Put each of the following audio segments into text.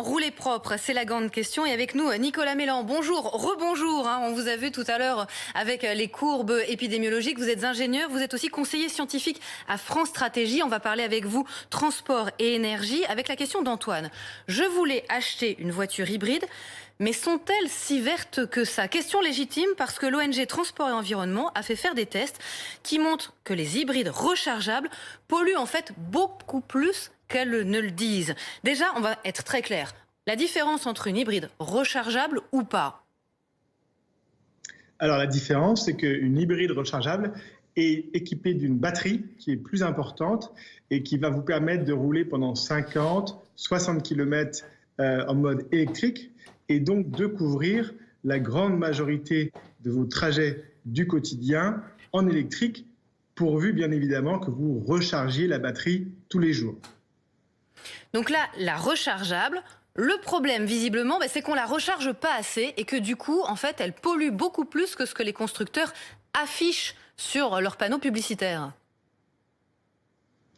rouler propre? C'est la grande question. Et avec nous, Nicolas Mélan. Bonjour, rebonjour. On vous a vu tout à l'heure avec les courbes épidémiologiques. Vous êtes ingénieur, vous êtes aussi conseiller scientifique à France Stratégie. On va parler avec vous transport et énergie avec la question d'Antoine. Je voulais acheter une voiture hybride, mais sont-elles si vertes que ça? Question légitime parce que l'ONG Transport et Environnement a fait faire des tests qui montrent que les hybrides rechargeables polluent en fait beaucoup plus qu'elles ne le disent. Déjà, on va être très clair. La différence entre une hybride rechargeable ou pas? Alors la différence, c'est qu'une hybride rechargeable est équipée d'une batterie qui est plus importante et qui va vous permettre de rouler pendant 50, 60 km en mode électrique et donc de couvrir la grande majorité de vos trajets du quotidien en électrique, pourvu bien évidemment que vous rechargiez la batterie tous les jours. Donc là, la rechargeable, le problème visiblement, c'est qu'on la recharge pas assez et que du coup, en fait, elle pollue beaucoup plus que ce que les constructeurs affichent sur leurs panneaux publicitaires.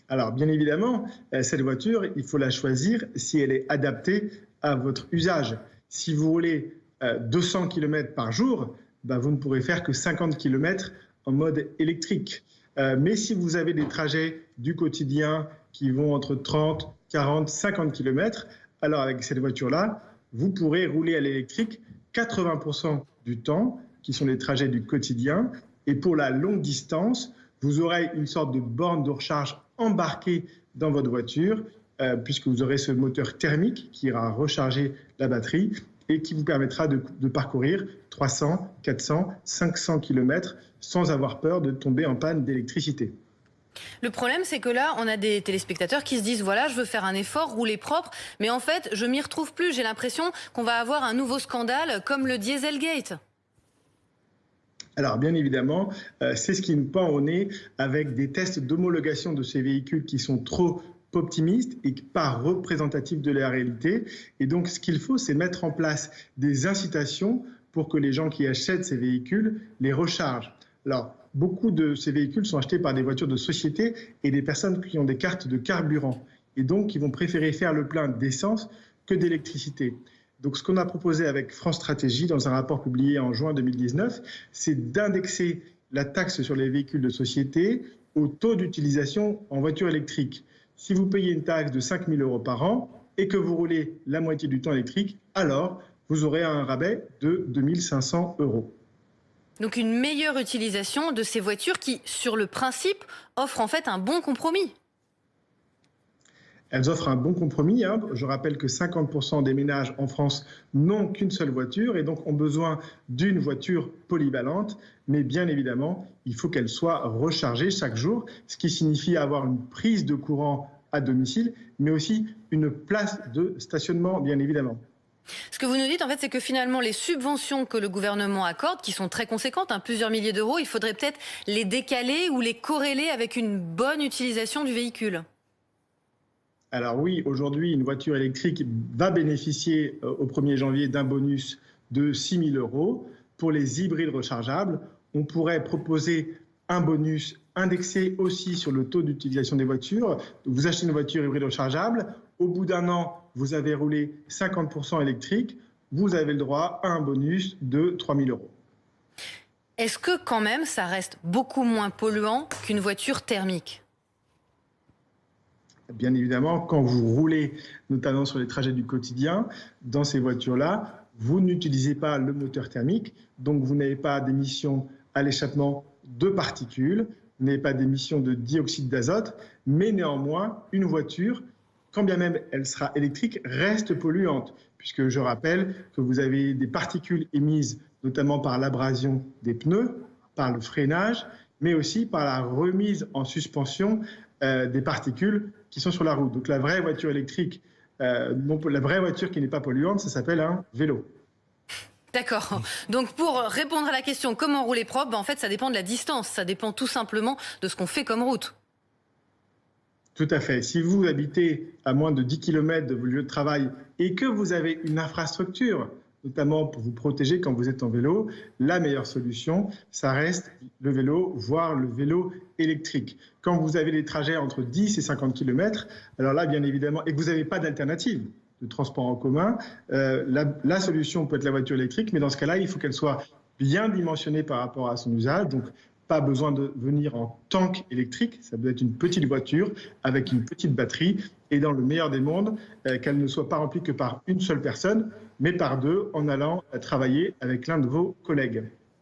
Alors bien évidemment, cette voiture, il faut la choisir si elle est adaptée à votre usage. Si vous roulez 200 km par jour, vous ne pourrez faire que 50 km en mode électrique. Mais si vous avez des trajets du quotidien qui vont entre 30, 40, 50 km, alors avec cette voiture-là, vous pourrez rouler à l'électrique 80% du temps, qui sont les trajets du quotidien. Et pour la longue distance, vous aurez une sorte de borne de recharge embarquée dans votre voiture, puisque vous aurez ce moteur thermique qui ira recharger la batterie et qui vous permettra de parcourir 300, 400, 500 km sans avoir peur de tomber en panne d'électricité. Le problème, c'est que là, on a des téléspectateurs qui se disent, voilà, je veux faire un effort, rouler propre, mais en fait, je m'y retrouve plus. J'ai l'impression qu'on va avoir un nouveau scandale comme le Dieselgate. Alors, bien évidemment, c'est ce qui nous pend au nez avec des tests d'homologation de ces véhicules qui sont trop optimistes et pas représentatifs de la réalité. Et donc, ce qu'il faut, c'est mettre en place des incitations pour que les gens qui achètent ces véhicules les rechargent. Alors, beaucoup de ces véhicules sont achetés par des voitures de société et des personnes qui ont des cartes de carburant et donc qui vont préférer faire le plein d'essence que d'électricité. Donc ce qu'on a proposé avec France Stratégie dans un rapport publié en juin 2019, c'est d'indexer la taxe sur les véhicules de société au taux d'utilisation en voiture électrique. Si vous payez une taxe de 5 000 € par an et que vous roulez la moitié du temps électrique, alors vous aurez un rabais de 2 500 €. Donc une meilleure utilisation de ces voitures qui, sur le principe, offrent en fait un bon compromis. Elles offrent un bon compromis. Je rappelle que 50% des ménages en France n'ont qu'une seule voiture et donc ont besoin d'une voiture polyvalente. Mais bien évidemment, il faut qu'elle soit rechargée chaque jour, ce qui signifie avoir une prise de courant à domicile, mais aussi une place de stationnement, bien évidemment. Ce que vous nous dites, en fait, c'est que finalement, les subventions que le gouvernement accorde, qui sont très conséquentes, plusieurs milliers d'euros, il faudrait peut-être les décaler ou les corréler avec une bonne utilisation du véhicule. Alors oui, aujourd'hui, une voiture électrique va bénéficier au 1er janvier d'un bonus de 6 000 €. Pour les hybrides rechargeables, on pourrait proposer un bonus indexé aussi sur le taux d'utilisation des voitures. Vous achetez une voiture hybride rechargeable, au bout d'un an, vous avez roulé 50% électrique, vous avez le droit à un bonus de 3 000 €. Est-ce que quand même, ça reste beaucoup moins polluant qu'une voiture thermique ? Bien évidemment, quand vous roulez, notamment sur les trajets du quotidien, dans ces voitures-là, vous n'utilisez pas le moteur thermique, donc vous n'avez pas d'émissions à l'échappement de particules, vous n'avez pas d'émissions de dioxyde d'azote, mais néanmoins, une voiture, quand bien même elle sera électrique, reste polluante, puisque je rappelle que vous avez des particules émises notamment par l'abrasion des pneus, par le freinage, mais aussi par la remise en suspension des particules qui sont sur la route. Donc la vraie voiture électrique, la vraie voiture qui n'est pas polluante, ça s'appelle un vélo. D'accord. Donc pour répondre à la question comment rouler propre, en fait ça dépend de la distance, ça dépend tout simplement de ce qu'on fait comme route. Tout à fait. Si vous habitez à moins de 10 km de vos lieux de travail et que vous avez une infrastructure, notamment pour vous protéger quand vous êtes en vélo, la meilleure solution, ça reste le vélo, voire le vélo électrique. Quand vous avez des trajets entre 10 et 50 km, alors là, bien évidemment, et que vous n'avez pas d'alternative, de transport en commun, la solution peut être la voiture électrique, mais dans ce cas-là, il faut qu'elle soit bien dimensionnée par rapport à son usage. Donc, pas besoin de venir en tank électrique, ça doit être une petite voiture avec une petite batterie et dans le meilleur des mondes, qu'elle ne soit pas remplie que par une seule personne, mais par deux en allant travailler avec l'un de vos collègues.